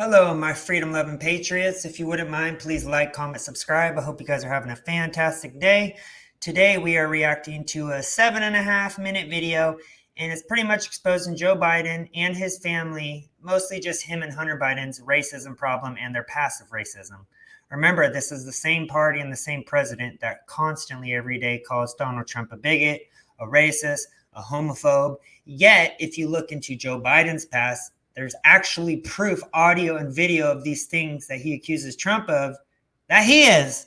Hello, my freedom loving patriots. If you wouldn't mind, please like, comment, subscribe. I hope you guys are having a fantastic day. Today, we are reacting to a 7.5 minute video, and it's pretty much exposing Joe Biden and his family, mostly just him and Hunter Biden's racism problem and their passive racism. Remember, this is the same party and the same president that constantly every day calls Donald Trump a bigot, a racist, a homophobe. Yet, if you look into Joe Biden's past, there's actually proof, audio and video of these things that he accuses Trump of that he is.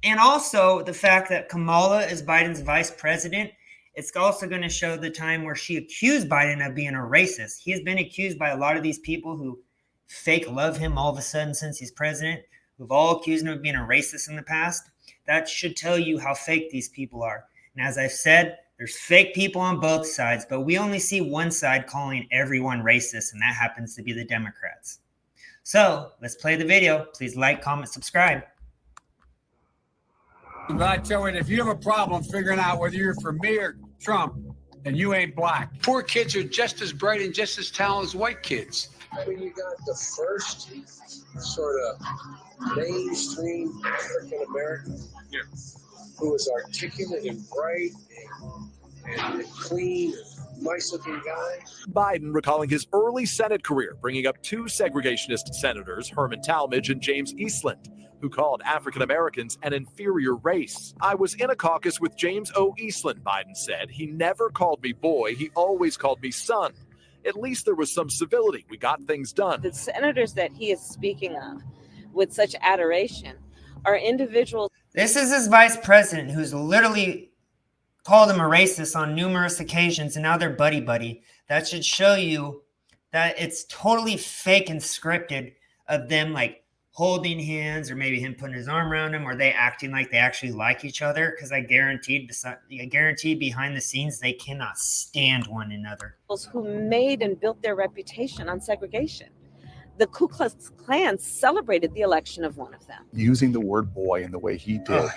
And also the fact that Kamala is Biden's vice president, it's also going to show the time where she accused Biden of being a racist. He has been accused by a lot of these people who fake love him all of a sudden since he's president, who've all accused him of being a racist in the past. That should tell you how fake these people are. And as I've said, there's fake people on both sides, but we only see one side calling everyone racist, and that happens to be the Democrats. So let's play the video. Please like, comment, subscribe. But I tell you, if you have a problem figuring out whether you're for me or Trump, then you ain't black. Poor kids are just as bright and just as talented as white kids. I mean, you got the first sort of mainstream African American who is articulate and bright and clean, nice-looking guy. Biden recalling his early Senate career, bringing up two segregationist senators, Herman Talmadge and James Eastland, who called African Americans an inferior race. I was in a caucus with James O. Eastland, Biden said. He never called me boy. He always called me son. At least there was some civility. We got things done. The senators that he is speaking of with such adoration are individuals. This is his vice president who's literally called him a racist on numerous occasions, and now they're buddy-buddy. That should show you that it's totally fake and scripted of them like holding hands, or maybe him putting his arm around him, or they acting like they actually like each other, because I guarantee behind the scenes they cannot stand one another. Who made and built their reputation on segregation. The Ku Klux Klan celebrated the election of one of them. Using the word boy in the way he did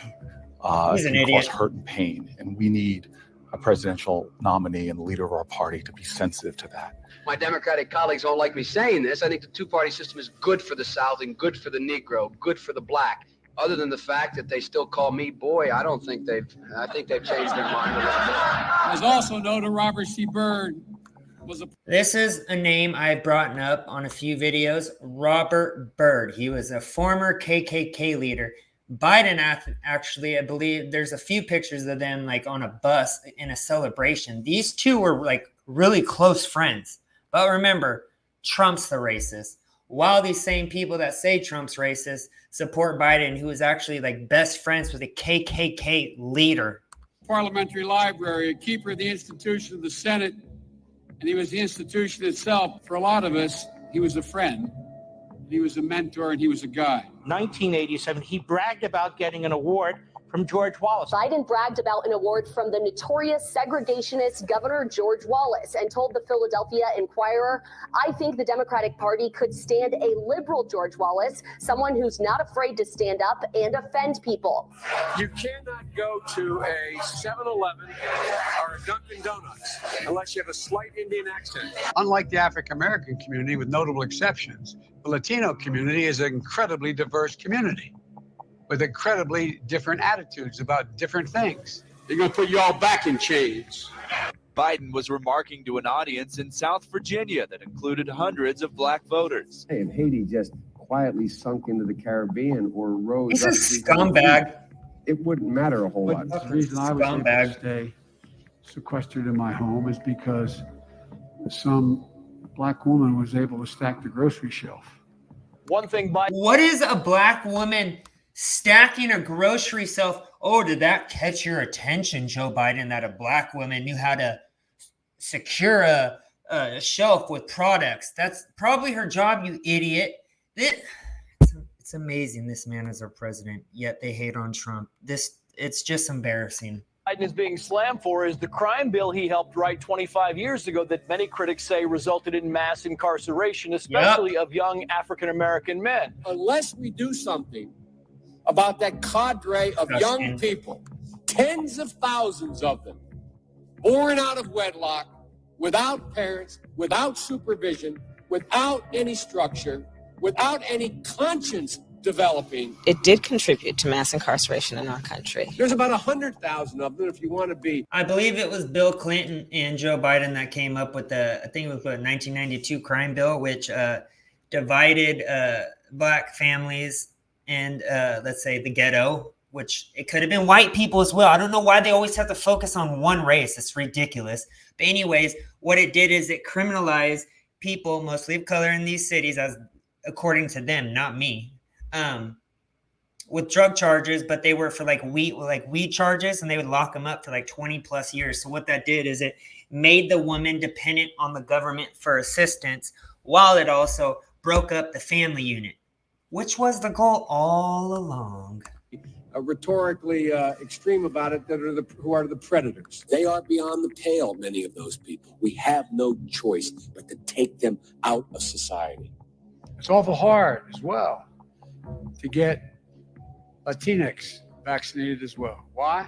can cause hurt and pain, and we need a presidential nominee and the leader of our party to be sensitive to that. My Democratic colleagues don't like me saying this. I think the two-party system is good for the South and good for the Negro, good for the black. Other than the fact that they still call me boy, I think they've changed their mind a little bit. There's also known to Robert C. Byrd. This is a name I've brought up on a few videos. Robert Byrd. He was a former KKK leader. Biden actually, I believe there's a few pictures of them like on a bus in a celebration. These two were like really close friends. But remember, Trump's the racist. While these same people that say Trump's racist support Biden, who is actually like best friends with a KKK leader. Parliamentary library, a keeper of the institution of the Senate, and he was the institution itself. For a lot of us, he was a friend, he was a mentor, and he was a guy. 1987, he bragged about getting an award from George Wallace. Biden bragged about an award from the notorious segregationist Governor George Wallace and told the Philadelphia Inquirer, I think the Democratic Party could stand a liberal George Wallace, someone who's not afraid to stand up and offend people. You cannot go to a 7-Eleven or a Dunkin' Donuts unless you have a slight Indian accent. Unlike the African American community, with notable exceptions, the Latino community is an incredibly diverse community with incredibly different attitudes about different things. They're going to put you all back in chains. Biden was remarking to an audience in South Virginia that included hundreds of black voters. Hey, if Haiti just quietly sunk into the Caribbean or rose He's up, a scumbag. It wouldn't matter a whole lot. The reason I was able to stay sequestered in my home is because some black woman was able to stack the grocery shelf. One thing Biden... What is a black woman stacking a grocery shelf? Oh, did that catch your attention, Joe Biden, that a black woman knew how to secure a shelf with products? That's probably her job, you idiot. It's amazing this man is our president, yet they hate on Trump. It's just embarrassing. Biden is being slammed for is the crime bill he helped write 25 years ago that many critics say resulted in mass incarceration, especially of young African-American men. Unless we do something about that cadre of young people, tens of thousands of them, born out of wedlock, without parents, without supervision, without any structure, without any conscience developing. It did contribute to mass incarceration in our country. There's about 100,000 of them if you want to be. I believe it was Bill Clinton and Joe Biden that came up with I think it was a 1992 crime bill, which divided black families and let's say the ghetto, which it could have been white people as well. I don't know why they always have to focus on one race. It's ridiculous. But anyways, what it did is it criminalized people, mostly of color in these cities, as according to them, not me, with drug charges, but they were for like weed charges, and they would lock them up for like 20 plus years. So what that did is it made the woman dependent on the government for assistance, while it also broke up the family unit, which was the goal all along. Rhetorically extreme about it who are the predators. They are beyond the pale, many of those people. We have no choice but to take them out of society. It's awful hard as well to get Latinx vaccinated as well. Why?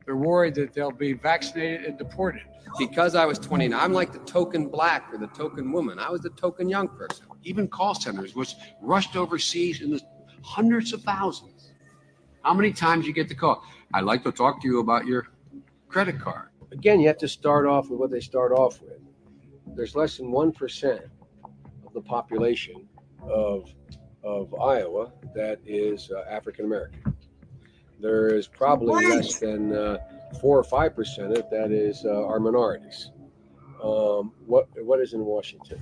They're worried that they'll be vaccinated and deported. Because I was 29, I'm like the token black or the token woman. I was the token young person. Even call centers, which rushed overseas in the hundreds of thousands. How many times you get the call? I'd like to talk to you about your credit card. Again, you have to start off with what they start off with. There's less than 1% of the population of Iowa that is African American. There is probably less than 4 or 5% of it that is our minorities. What is in Washington?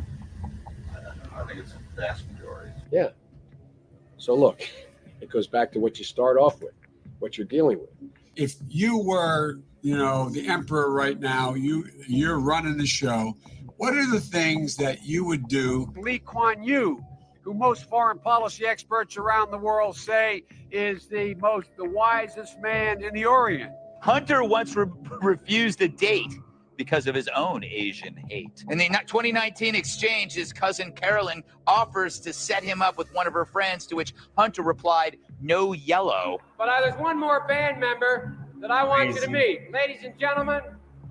I think it's a vast majority. Yeah. So look, it goes back to what you start off with, what you're dealing with. If you were, the emperor right now, you're running the show, what are the things that you would do? Lee Kuan Yew, who most foreign policy experts around the world say is the wisest man in the Orient. Hunter once refused a date because of his own Asian hate. In the 2019 exchange, his cousin Carolyn offers to set him up with one of her friends, to which Hunter replied, "No yellow." But there's one more band member that I want you to meet. Ladies and gentlemen,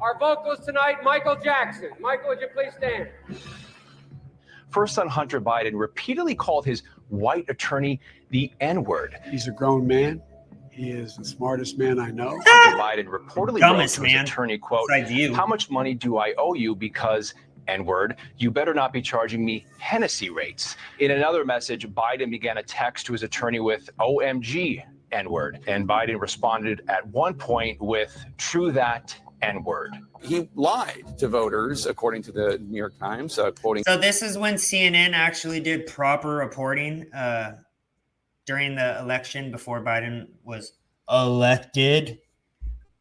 our vocalist tonight, Michael Jackson. Michael, would you please stand? First son Hunter Biden repeatedly called his white attorney the N-word. He's a grown man. He is the smartest man I know. Hunter Biden reportedly wrote Dumbest to his man. attorney, quote, Besides you. "How much money do I owe you? Because N-word, you better not be charging me Hennessy rates." In another message, Biden began a text to his attorney with "OMG N-word," and Biden responded at one point with "True that N-word." He lied to voters, according to the New York Times, quoting. So this is when CNN actually did proper reporting during the election before Biden was elected.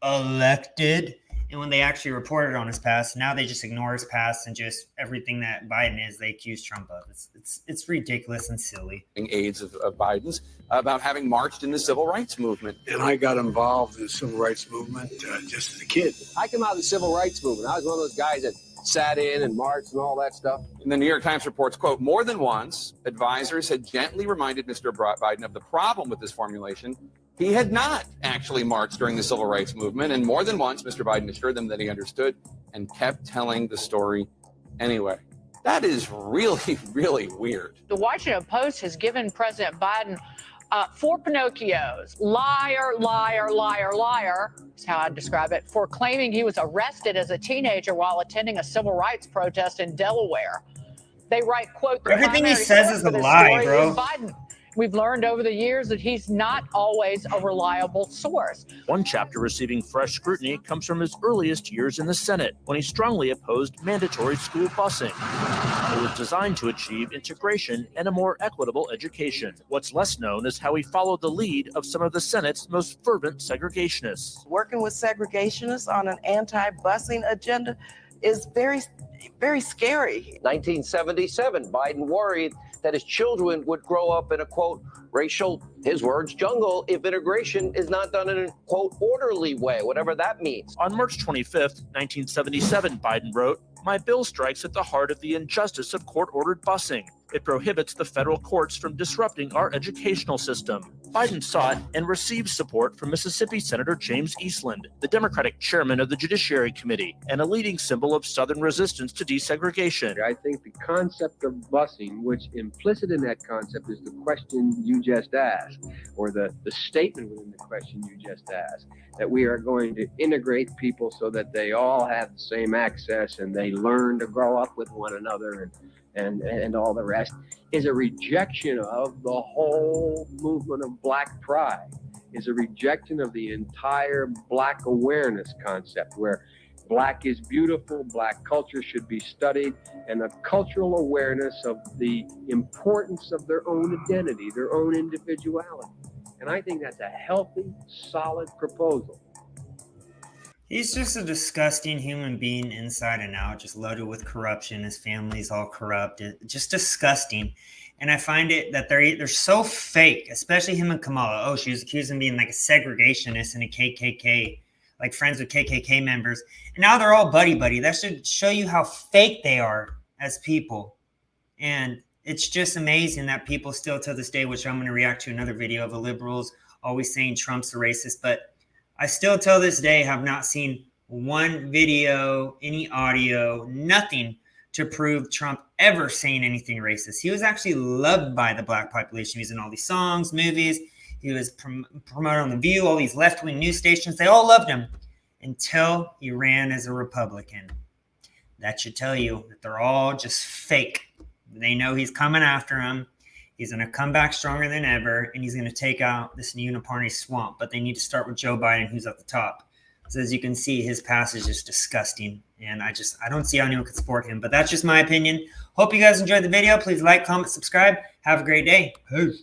And when they actually reported on his past, now they just ignore his past and just everything that Biden is, they accuse Trump of. It's ridiculous and silly. Aides of Biden's about having marched in the civil rights movement. And I got involved in the civil rights movement just as a kid. I came out of the civil rights movement. I was one of those guys that sat in and marched and all that stuff. And the New York Times reports, quote, "More than once, advisors had gently reminded Mr. Biden of the problem with this formulation. He had not actually marched during the civil rights movement, and more than once, Mr. Biden assured them that he understood and kept telling the story anyway." That is really, really weird. The Washington Post has given President Biden 4 Pinocchios. Liar, liar, liar, liar, is how I describe it, for claiming he was arrested as a teenager while attending a civil rights protest in Delaware. They write, quote, "The Everything he primary says source is for a this lie, story bro." is Biden. We've learned over the years that he's not always a reliable source. One chapter receiving fresh scrutiny comes from his earliest years in the Senate, when he strongly opposed mandatory school busing. It was designed to achieve integration and a more equitable education. What's less known is how he followed the lead of some of the Senate's most fervent segregationists. Working with segregationists on an anti-busing agenda is very, very scary. 1977, Biden worried that his children would grow up in a, quote, racial, his words, jungle if integration is not done in a, quote, orderly way, whatever that means. On March 25th, 1977, Biden wrote, "My bill strikes at the heart of the injustice of court-ordered busing. It prohibits the federal courts from disrupting our educational system. Biden sought and received support from Mississippi Senator James Eastland, the Democratic chairman of the Judiciary Committee and a leading symbol of Southern resistance to desegregation. I think the concept of busing, which implicit in that concept is the question you just asked, or the statement within the question you just asked, that we are going to integrate people so that they all have the same access and they learn to grow up with one another and all the rest, is a rejection of the whole movement of Black pride, is a rejection of the entire Black awareness concept, where Black is beautiful, Black culture should be studied, and a cultural awareness of the importance of their own identity, their own individuality. And I think that's a healthy, solid proposal. He's just a disgusting human being inside and out, just loaded with corruption. His family's all corrupt. Just disgusting. And I find it that they're so fake, especially him and Kamala. Oh, she was accused of being like a segregationist and a KKK, like friends with KKK members. And now they're all buddy-buddy. That should show you how fake they are as people. And it's just amazing that people still to this day, which I'm going to react to another video of the liberals always saying Trump's a racist, but I still till this day have not seen one video, any audio, nothing to prove Trump ever saying anything racist. He was actually loved by the Black population. He was in all these songs, movies. He was promoted on The View, all these left-wing news stations. They all loved him until he ran as a Republican. That should tell you that they're all just fake. They know he's coming after him. He's going to come back stronger than ever, and he's going to take out this uniparty swamp. But they need to start with Joe Biden, who's at the top. So as you can see, his passage is disgusting, and I don't see how anyone could support him. But that's just my opinion. Hope you guys enjoyed the video. Please like, comment, subscribe. Have a great day. Peace.